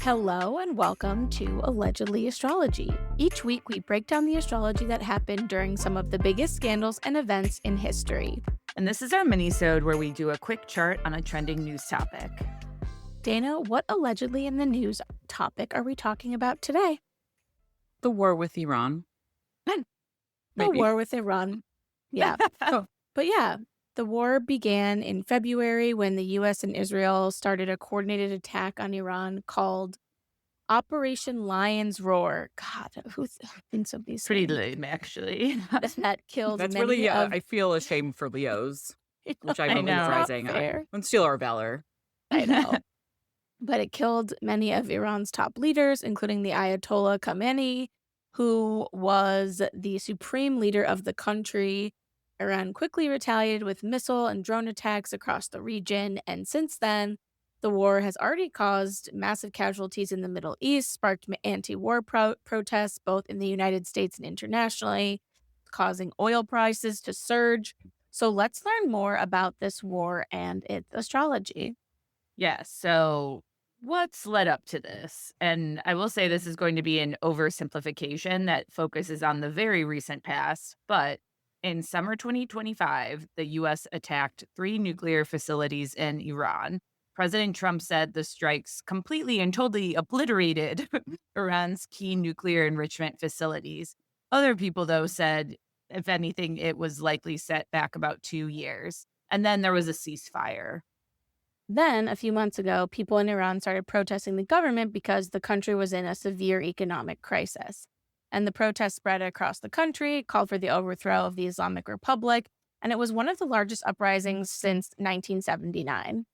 Hello and welcome to Allegedly Astrology. Each week we break down the astrology that happened during some of the biggest scandals and events in history. And this is our minisode where we do a quick chart on a trending news topic. Dana, what allegedly in the news topic are we talking about today? The war with Iran. The Maybe. war with Iran. Yeah. But yeah, the war began in February when the US and Israel started a coordinated attack on Iran called Operation Lion's Roar. God, who thinks of these Pretty things? lame, actually. That killed That's many really, of... I feel ashamed for Leos, which I I'm know. a rising. Fair. Don't steal our valor. I know. But it killed many of Iran's top leaders, including the Ayatollah Khamenei, who was the supreme leader of the country. Iran quickly retaliated with missile and drone attacks across the region, and since then, the war has already caused massive casualties in the Middle East, sparked anti-war protests both in the United States and internationally, causing oil prices to surge. So let's learn more about this war and its astrology. Yeah, so what's led up to this? And I will say this is going to be an oversimplification that focuses on the very recent past, but in summer 2025, the U.S. attacked 3 nuclear facilities in Iran. President Trump said the strikes completely and totally obliterated Iran's key nuclear enrichment facilities. Other people, though, said, if anything, it was likely set back about 2 years. And then there was a ceasefire. Then, a few months ago, people in Iran started protesting the government because the country was in a severe economic crisis. And the protests spread across the country, called for the overthrow of the Islamic Republic, and it was one of the largest uprisings since 1979.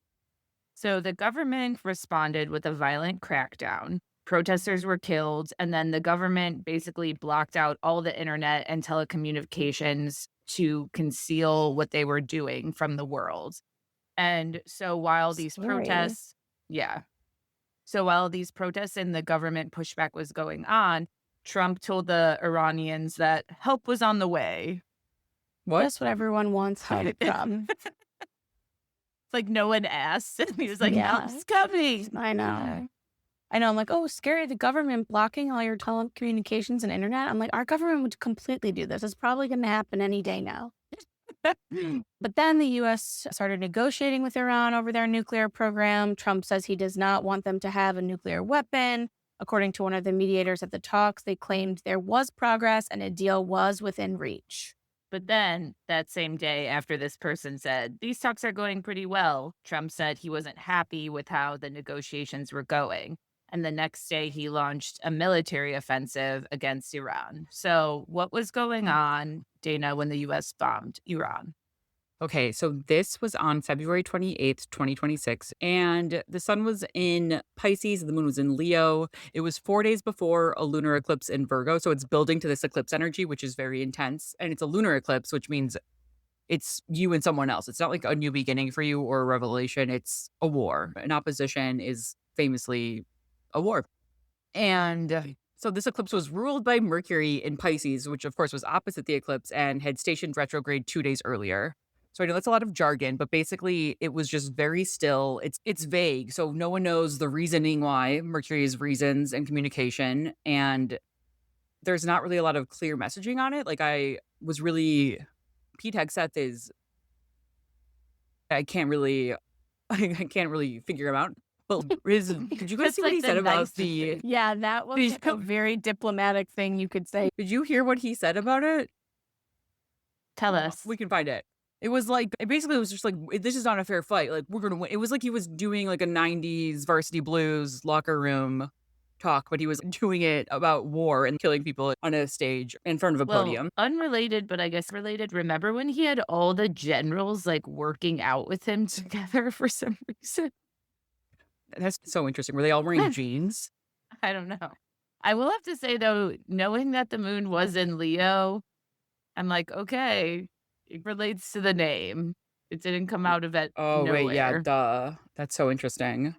So the government responded with a violent crackdown. Protesters were killed, and then the government basically blocked out all the internet and telecommunications to conceal what they were doing from the world. And so while these protests, So while these protests and the government pushback was going on, Trump told the Iranians that help was on the way. What? That's what everyone wants help from. It's like no one asked. And he was like, Yeah. help's coming. I know. I'm like, oh, scary, the government blocking all your telecommunications and internet. I'm like, our government would completely do this. It's probably going to happen any day now. But then the U.S. started negotiating with Iran over their nuclear program. Trump says he does not want them to have a nuclear weapon. According to one of the mediators at the talks, they claimed there was progress and a deal was within reach. But then that same day after this person said, these talks are going pretty well, Trump said he wasn't happy with how the negotiations were going. And the next day he launched a military offensive against Iran. So what was going on, Dana, when the U.S. bombed Iran? Okay, so this was on February 28th, 2026, and the sun was in Pisces, the moon was in Leo. It was 4 days before a lunar eclipse in Virgo, so it's building to this eclipse energy, which is very intense, and it's a lunar eclipse, which means it's you and someone else. It's not like a new beginning for you or a revelation, it's a war. An opposition is famously a war. And so this eclipse was ruled by Mercury in Pisces, which of course was opposite the eclipse and had stationed retrograde 2 days earlier. So I know that's a lot of jargon, but basically it was just very still. It's vague. So no one knows the reasoning why, Mercury's reasons and communication. And there's not really a lot of clear messaging on it. Like Pete Hegseth is, I can't really figure him out. But did you guys see what he said about the... Yeah, that was a very diplomatic thing you could say. Did you hear what he said about it? Tell us. We can find it. It was like, it basically was just like, this is not a fair fight. Like, we're going to win. It was like he was doing like a 90s Varsity Blues locker room talk, but he was doing it about war and killing people on a stage in front of a podium. Unrelated, but I guess related. Remember when he had all the generals like working out with him together for some reason? That's so interesting. Were they all wearing jeans? I don't know. I will have to say, though, knowing that the moon was in Leo, I'm like, okay, it relates to the name. It didn't come out of it. Oh, nowhere. wait, yeah, duh. That's so interesting.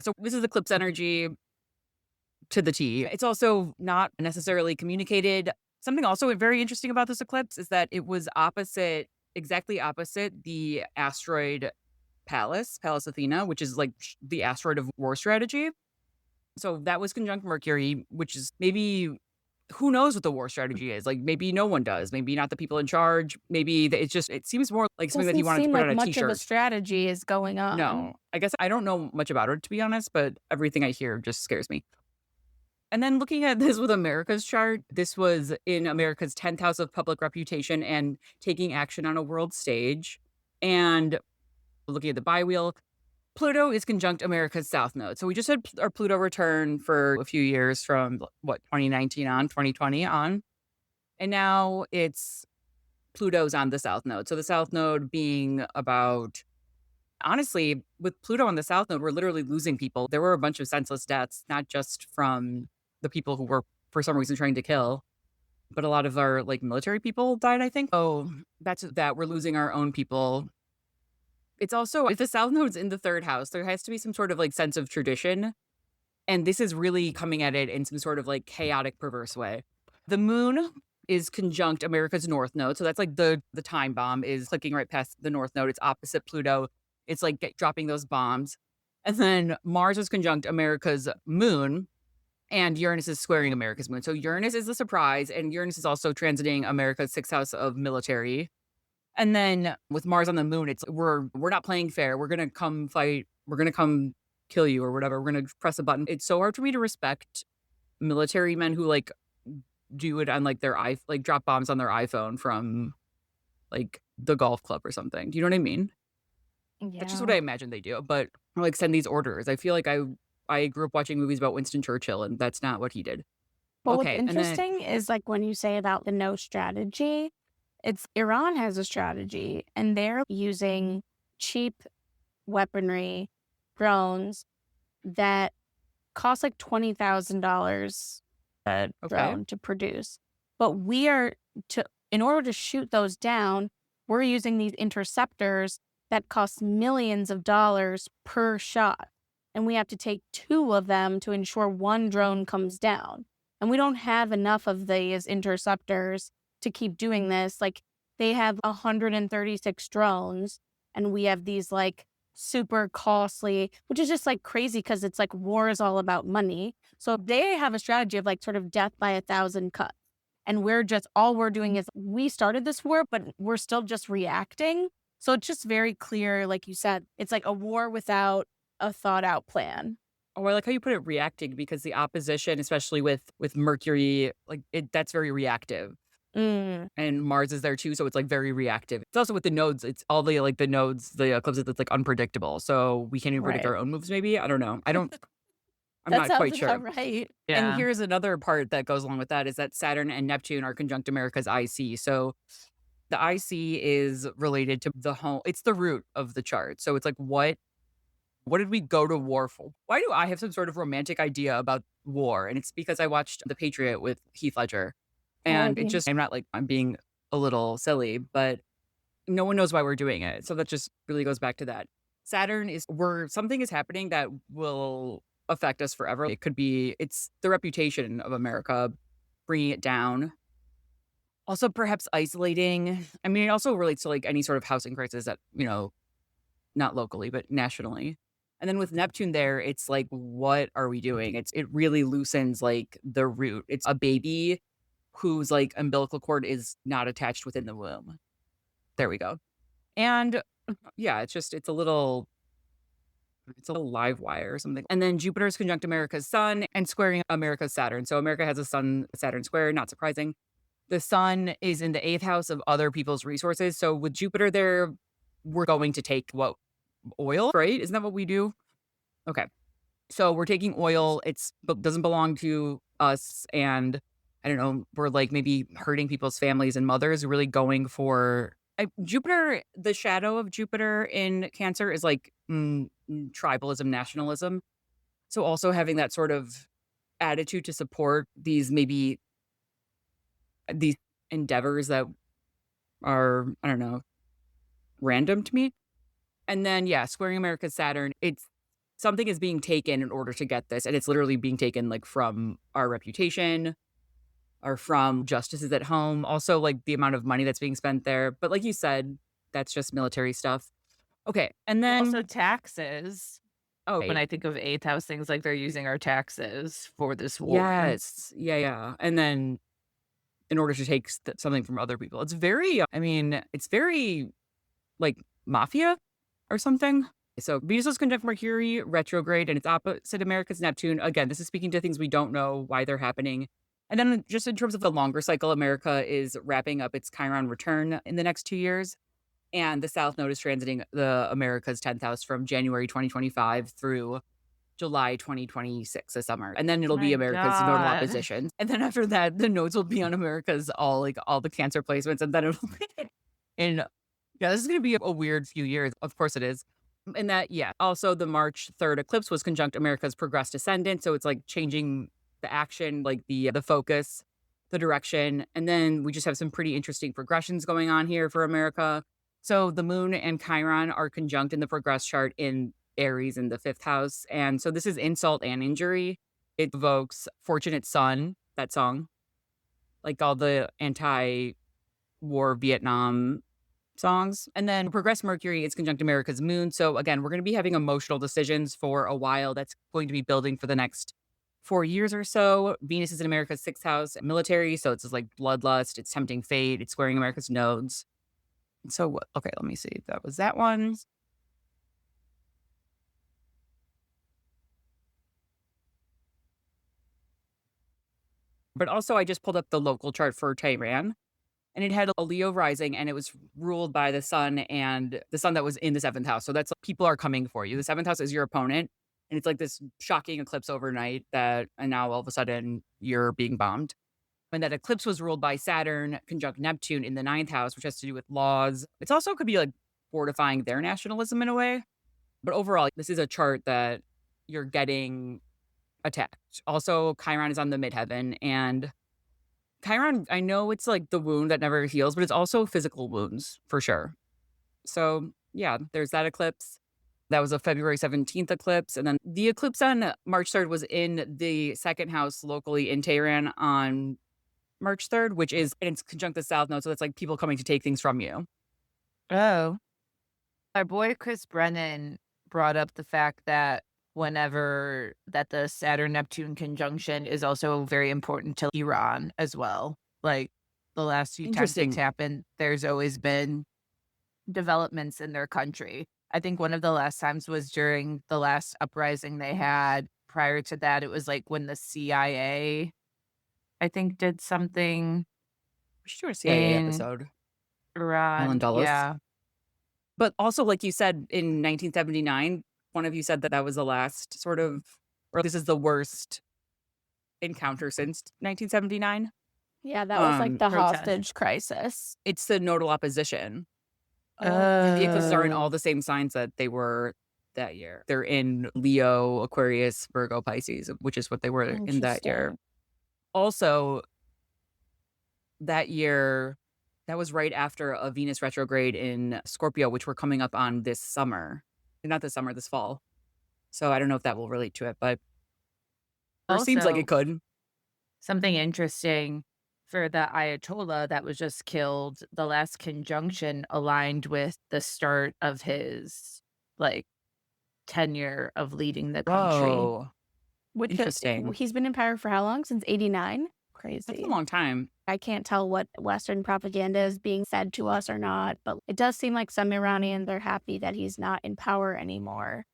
So this is eclipse energy to the T. It's also not necessarily communicated. Something also very interesting about this eclipse is that it was exactly opposite the asteroid Pallas Athena, which is like the asteroid of war strategy. So that was conjunct Mercury, which is maybe who knows what the war strategy is? Like maybe no one does. Maybe not the people in charge. Maybe it's just it seems more like something that he Doesn't wanted to seem put like on a much of a t-shirt. strategy is going on. No. I guess I don't know much about it to be honest, but everything I hear just scares me. And then looking at this with America's chart, this was in America's 10th house of public reputation and taking action on a world stage. And looking at the bi-wheel, Pluto is conjunct America's south node. So we just had our Pluto return for a few years from what 2019 on, 2020 on. And now it's Pluto's on the south node. So the south node being about honestly, with Pluto on the south node, we're literally losing people. There were a bunch of senseless deaths, not just from the people who were for some reason trying to kill, but a lot of our like military people died, I think. Oh, that's that we're losing our own people. It's also if the south node's in the third house, there has to be some sort of like sense of tradition. And this is really coming at it in some sort of like chaotic, perverse way. The moon is conjunct America's north node. So that's like the time bomb is clicking right past the north node. It's opposite Pluto. It's like dropping those bombs. And then Mars is conjunct America's moon, and Uranus is squaring America's moon. So Uranus is the surprise, and Uranus is also transiting America's sixth house of military. And then with Mars on the moon, it's we're not playing fair. We're gonna come fight. We're gonna come kill you or whatever. We're gonna press a button. It's so hard for me to respect military men who like do it on like their like drop bombs on their iPhone from like the golf club or something. Do you know what I mean? That's just what Yeah. I imagine they do. But or, like send these orders. I feel like I grew up watching movies about Winston Churchill, and that's not what he did. But what's Okay, and then interesting is like when you say about the no strategy, it's Iran has a strategy and they're using cheap weaponry, drones that cost like $20,000 a okay, drone to produce. But we are to in order to shoot those down, we're using these interceptors that cost millions of dollars per shot. And we have to take two of them to ensure one drone comes down. And we don't have enough of these interceptors to keep doing this. Like they have 136 drones, and we have these like super costly, which is just like crazy because it's like war is all about money. So they have a strategy of like sort of death by a thousand cuts. And we're just, all we're doing is we started this war, but we're still just reacting. So it's just very clear, like you said, it's like a war without a thought out plan. oh, I like how you put it reacting because the opposition, especially with Mercury, like it that's very reactive. Mm, And Mars is there too, so it's like very reactive. It's also with the nodes, it's all the like the nodes, the eclipses that's like unpredictable. So we can't even predict right. our own moves, maybe. I don't know. I'm That not sounds quite sure. about right. And Yeah. here's another part that goes along with that is that Saturn and Neptune are conjunct America's IC. So the IC is related to the home. It's the root of the chart. So it's like what did we go to war for? Why do I have some sort of romantic idea about war? And it's because I watched The Patriot with Heath Ledger. Oh, And it just I'm not like I'm being a little silly, but no one knows why we're doing it. So that just really goes back to that. Saturn is where something is happening that will affect us forever. It could be it's the reputation of America, bringing it down. Also, perhaps isolating. I mean, it also relates to like any sort of housing crisis that, not locally, but nationally. And then with Neptune there, it's like, what are we doing? It really loosens like the root. It's a baby whose like umbilical cord is not attached within the womb. There we go. And yeah, it's a little live wire or something. And then Jupiter's conjunct America's sun and squaring America's Saturn. So America has a sun Saturn square, not surprising. The sun is in the eighth house of other people's resources. So with Jupiter there, we're going to take what oil, right? Isn't that what we do? Okay. So we're taking oil. But doesn't belong to us. And I don't know, we're like maybe hurting people's families and mothers, really going for Jupiter, the shadow of Jupiter in Cancer is like tribalism, nationalism. So also having that sort of attitude to support these endeavors that are, I don't know, random to me. And then, yeah, squaring America's Saturn, it's something is being taken in order to get this. And it's literally being taken like from our reputation or from justices at home. Also, like the amount of money that's being spent there. But like you said, that's just military stuff. Okay. And Also then, taxes. Oh, when right. I think of 8th house, things like they're using our taxes for this war. Yes. Yeah, yeah. And then in order to take something from other people. It's very, I mean, it's very like mafia or something. So Venus is conjunct Mercury retrograde and it's opposite America's Neptune. Again, this is speaking to things we don't know why they're happening. And then just in terms of the longer cycle, America is wrapping up its Chiron return in the next 2 years. And the South Node is transiting the America's 10th house from January 2025 through July 2026, this summer. And then it'll be My America's nodal god. opposition. And then after that, the nodes will be on America's all the Cancer placements. And then it'll be in, yeah, this is going to be a weird few years. Of course it is. And that, yeah. Also, the March 3rd eclipse was conjunct America's progressed ascendant. So it's like changing the action, like the focus, the direction. And then we just have some pretty interesting progressions going on here for America. So the moon and Chiron are conjunct in the progress chart in Aries in the 5th house. And so this is insult and injury. It evokes Fortunate Son, that song, like all the anti war Vietnam songs. And then progress Mercury is conjunct America's moon. So again, we're going to be having emotional decisions for a while. That's going to be building for the next 4 years or so. Venus is in America's 6th house, military. So it's just like bloodlust. It's tempting fate. It's squaring America's nodes. So, okay, let me see. That was that one. But also, I just pulled up the local chart for Tehran, and it had a Leo rising, and it was ruled by the sun and the sun that was in the 7th house. So that's people are coming for you. The 7th house is your opponent, and it's like this shocking eclipse overnight and now all of a sudden you're being bombed. And that eclipse was ruled by Saturn conjunct Neptune in the 9th house, which has to do with laws. It's also could be like fortifying their nationalism in a way. But overall, this is a chart that you're getting attacked. Also, Chiron is on the midheaven, and Chiron, I know it's like the wound that never heals, but it's also physical wounds for sure. So, yeah, there's that eclipse. That was a February 17th eclipse. And then the eclipse on March 3rd was in the 2nd house locally in Tehran on March 3rd, which is, and it's conjunct the South Node. So it's like people coming to take things from you. Oh. Our boy Chris Brennan brought up the fact that whenever that the Saturn Neptune conjunction is also very important to Iran as well. Like the last few times it's Interesting. happened, there's always been developments in their country. I think one of the last times was during the last uprising they had. Prior to that, it was like when the CIA, I think, did something We should do a CIA in episode. Alan Iran. Dulles. Yeah. But also, like you said, in 1979, one of you said that that was the last sort of, or this is the worst encounter since 1979. Yeah, that was like the Protest. hostage crisis. It's the nodal opposition. And the eclipses are in Oh. all the same signs that they were that year. They're in Leo, Aquarius, Virgo, Pisces, which is what they were in that year. Interesting. Also, that year, that was right after a Venus retrograde in Scorpio, which we're coming up on this summer. Not this summer, this fall. So I don't know if that will relate to it, but or seems like Also, it could. something interesting for the Ayatollah that was just killed, the last conjunction aligned with the start of his, like, tenure of leading the country. Whoa. Which Interesting. he's been in power for how long? Since 89? That's Crazy. a long time. I can't tell what Western propaganda is being fed to us or not, but it does seem like some Iranians are happy that he's not in power anymore.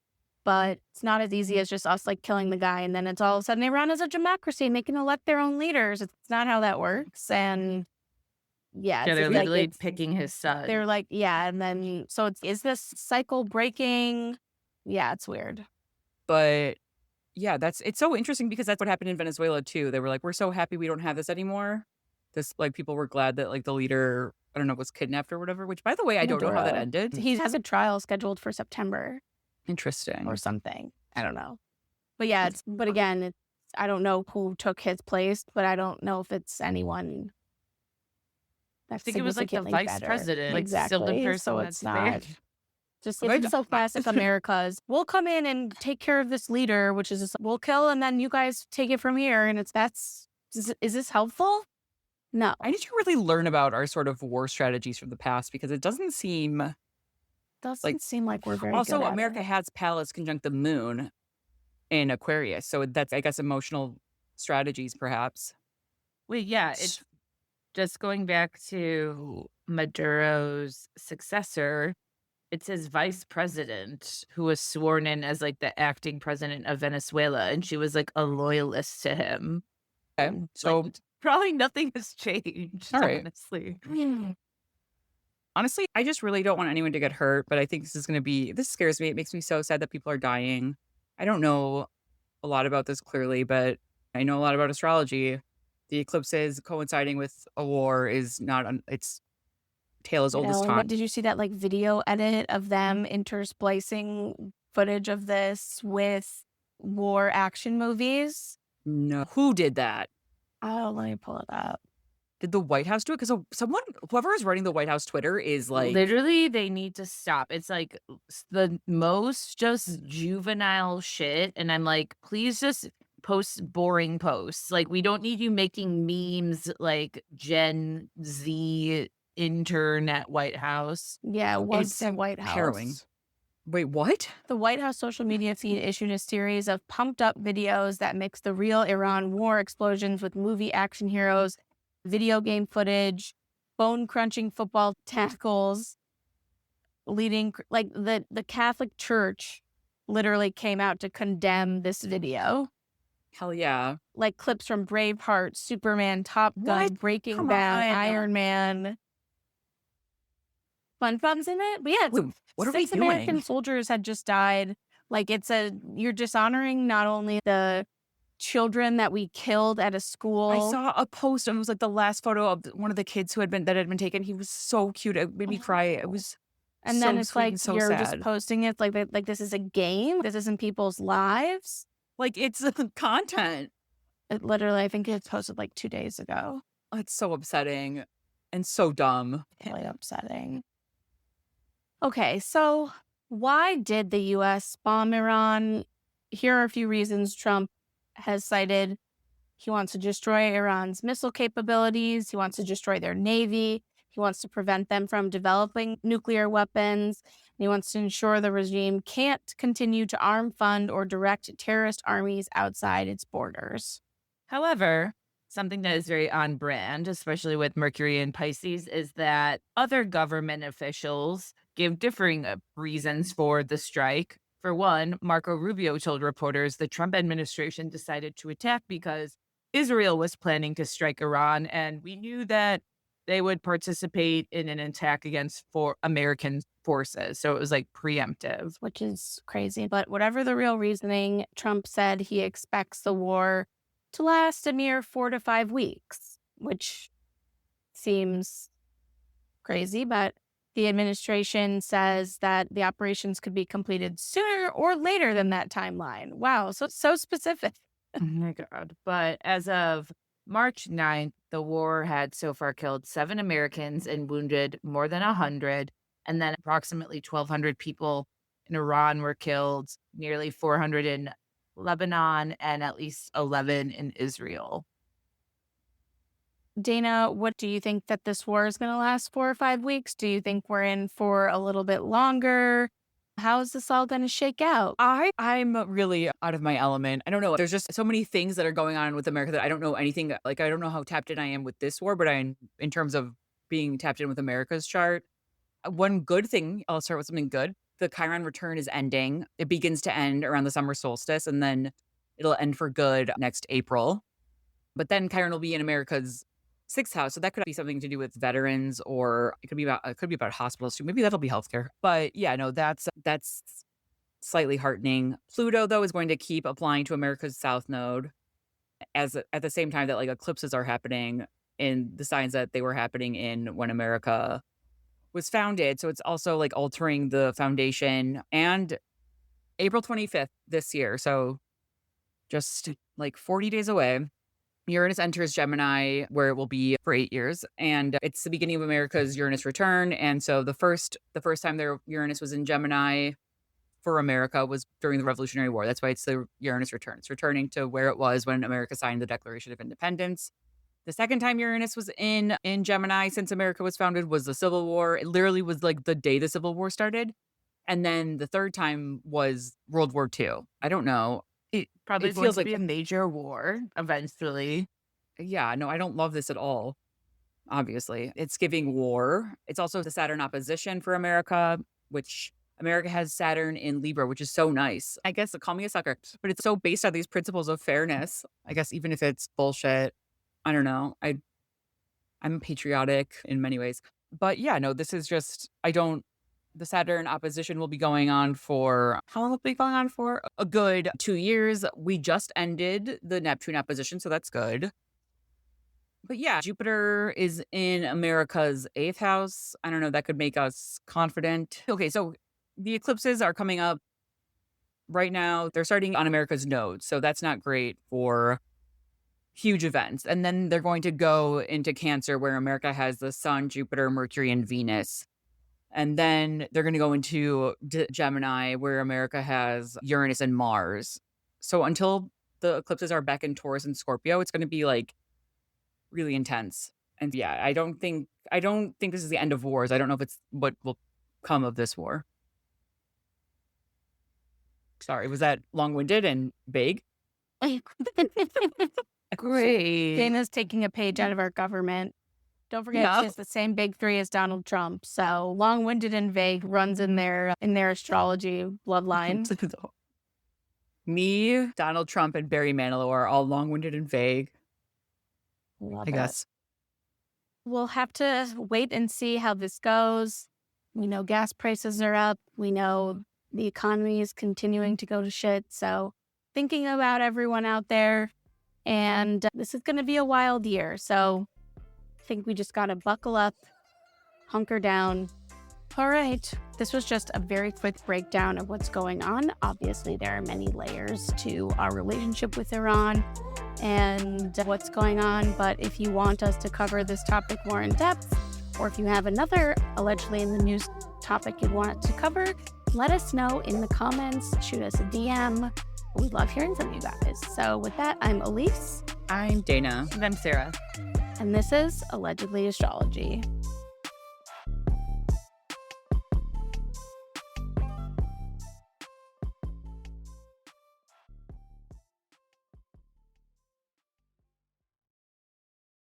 But it's not as easy as just us like killing the guy and then it's all of a sudden Iran is a democracy and they can elect their own leaders. It's not how that works. And yeah, Yeah, it's they're like literally picking his son. they're like, yeah, and then so is this cycle breaking? Yeah, it's weird. But yeah, it's so interesting because that's what happened in Venezuela too. They were like, we're so happy we don't have this anymore. This like people were glad that like the leader, I don't know, was kidnapped or whatever, which by the way, I don't know how that Maduro. ended. He has a trial scheduled for September Interesting. or something. I don't know. But yeah, but again, I don't know who took his place, but I don't know if it's anyone I that's think it was like the significantly vice better. president, like still the Exactly. person So that's it's not there. just Right. it's so classic America's. We'll come in and take care of this leader, which is just, we'll kill and then you guys take it from here. And is this helpful? No. I need to really learn about our sort of war strategies from the past because it Like, doesn't seem like we're very good also, at America it. has Pallas conjunct the moon in Aquarius, so that's, I guess, emotional strategies, perhaps. Wait, yeah, S it's just going back to Maduro's successor. It says vice president who was sworn in as, like, the acting president of Venezuela, and she was, like, a loyalist to him. Okay, Like, so probably nothing has changed, alright. honestly. Honestly, I just really don't want anyone to get hurt, but I think this scares me. It makes me so sad that people are dying. I don't know a lot about this clearly, but I know a lot about astrology. The eclipses coinciding with a war is not it's tale as You old as know, and time. what did you see that, like, video edit of them intersplicing footage of this with war action movies? No. Who did that? Oh, let me pull it up. Did the White House do it? Because someone whoever is running the White House Twitter is like, Literally, they need to stop. It's, like, the most just juvenile shit, and I'm like, "Please just post boring posts." Like, we don't need you making memes like Gen Z intern at White House. Yeah, it was it's the White harrowing. House. Wait, what? The White House social media feed issued a series of pumped up videos that mix the real Iran war explosions with movie action heroes, video game footage, bone crunching football tackles, like the Catholic Church literally came out to condemn this video. Hell yeah. Like clips from Braveheart, Superman, Top What? Gun, Breaking Come Bad, on. Iron Man. Fun Fun's in it? But yeah, Wait, what are we 6 American doing? soldiers had just died. Like, you're dishonoring not only the children that we killed at a I school. saw a post and it was like the last photo of one of the kids that had been taken. He was so cute. It made me cry. It was And then so it's sweet like, and so you're just sad. posting it like this is a game? This isn't people's lives? Like, it's content. It literally, I think it was posted, like, 2 days ago. Oh, it's so upsetting and so dumb. Really upsetting. Okay, so why did the US bomb Iran? Here are a few reasons Trump has cited. He wants to destroy Iran's missile capabilities. He wants to destroy their navy. He wants to prevent them from developing nuclear weapons. And he wants to ensure the regime can't continue to arm, fund, or direct terrorist armies outside its borders. However, something that is very on brand, especially with Mercury and Pisces, is that other government officials give differing reasons for the strike. For one, Marco Rubio told reporters the Trump administration decided to attack because Israel was planning to strike Iran, and we knew that they would participate in an attack against American forces. So it was like preemptive. Which is crazy. But whatever the real reasoning, Trump said he expects the war to last a mere 4 to 5 weeks, which seems crazy. But the administration says that the operations could be completed sooner or later than that timeline. Wow, so specific. Oh my God. But as of March 9th, the war had so far killed 7 Americans and wounded more than 100. And then approximately 1,200 people in Iran were killed, nearly 400 in Lebanon, and at least 11 in Israel. Dana, what do you think that this war is going to last 4 or 5 weeks? Do you think we're in for a little bit longer? How is this all going to shake out? I'm really out of my element. I don't know. There's just so many things that are going on with America that I don't know anything. Like, I don't know how tapped in I am with this war, but in terms of being tapped in with America's chart. One good thing, I'll start with something good. The Chiron return is ending. It begins to end around the summer solstice, and then it'll end for good next April. But then Chiron will be in America's sixth house, so that could be something to do with veterans, or it could be about hospitals too. Maybe that'll be healthcare. But yeah, no, that's slightly heartening. Pluto, though, is going to keep applying to America's south node at the same time that like eclipses are happening in the signs that they were happening in when America was founded. So it's also like altering the foundation. And April 25th this year, so just like 40 days away, Uranus enters Gemini, where it will be for 8 years, and it's the beginning of America's Uranus return. And so the first time their Uranus was in Gemini for America was during the Revolutionary War. That's why it's the Uranus return. It's returning to where it was when America signed the Declaration of Independence. The second time Uranus was in Gemini since America was founded was the Civil War. It literally was like the day the Civil War started. And then the third time was World War II. I don't know. Probably It going feels to like be a major war eventually. yeah, no, I don't love this at all, obviously. It's giving war. It's also the Saturn opposition for America, which America has Saturn in Libra, which is so nice. I guess call me a sucker, but it's so based on these principles of fairness. I guess even if it's bullshit, I don't know. I'm patriotic in many ways. But yeah, no, this is just I don't the Saturn opposition will be going on for how long will it be going on for? A good 2 years. We just ended the Neptune opposition, so that's good. But yeah, Jupiter is in America's 8th house. I don't know, that could make us confident. Okay, so the eclipses are coming up right now. They're starting on America's node, so that's not great for huge events. And then they're going to go into Cancer where America has the Sun, Jupiter, Mercury, and Venus. And then they're going to go into Gemini where America has Uranus and Mars. So until the eclipses are back in Taurus and Scorpio, it's going to be like really intense. And yeah, I don't think this is the end of wars. I don't know if it's what will come of this war. Sorry, was that long-winded and vague? Great. Dana's taking a page out of our government. Don't forget she Yeah. has the same big three as Donald Trump. So long-winded and vague runs in their astrology bloodline. Me, Donald Trump, and Barry Manilow are all long-winded and vague, Love I it. guess. We'll have to wait and see how this goes. We know gas prices are up. We know the economy is continuing to go to shit. So thinking about everyone out there. And this is going to be a wild year. So I think we just got to buckle up, hunker down. All right. This was just a very quick breakdown of what's going on. Obviously, there are many layers to our relationship with Iran and what's going on. But if you want us to cover this topic more in depth, or if you have another allegedly in the news topic you'd want us to cover, let us know in the comments. Shoot us a DM. We love hearing from you guys. So with that, I'm Elise. I'm Dana. And I'm Sarah. And this is Allegedly Astrology.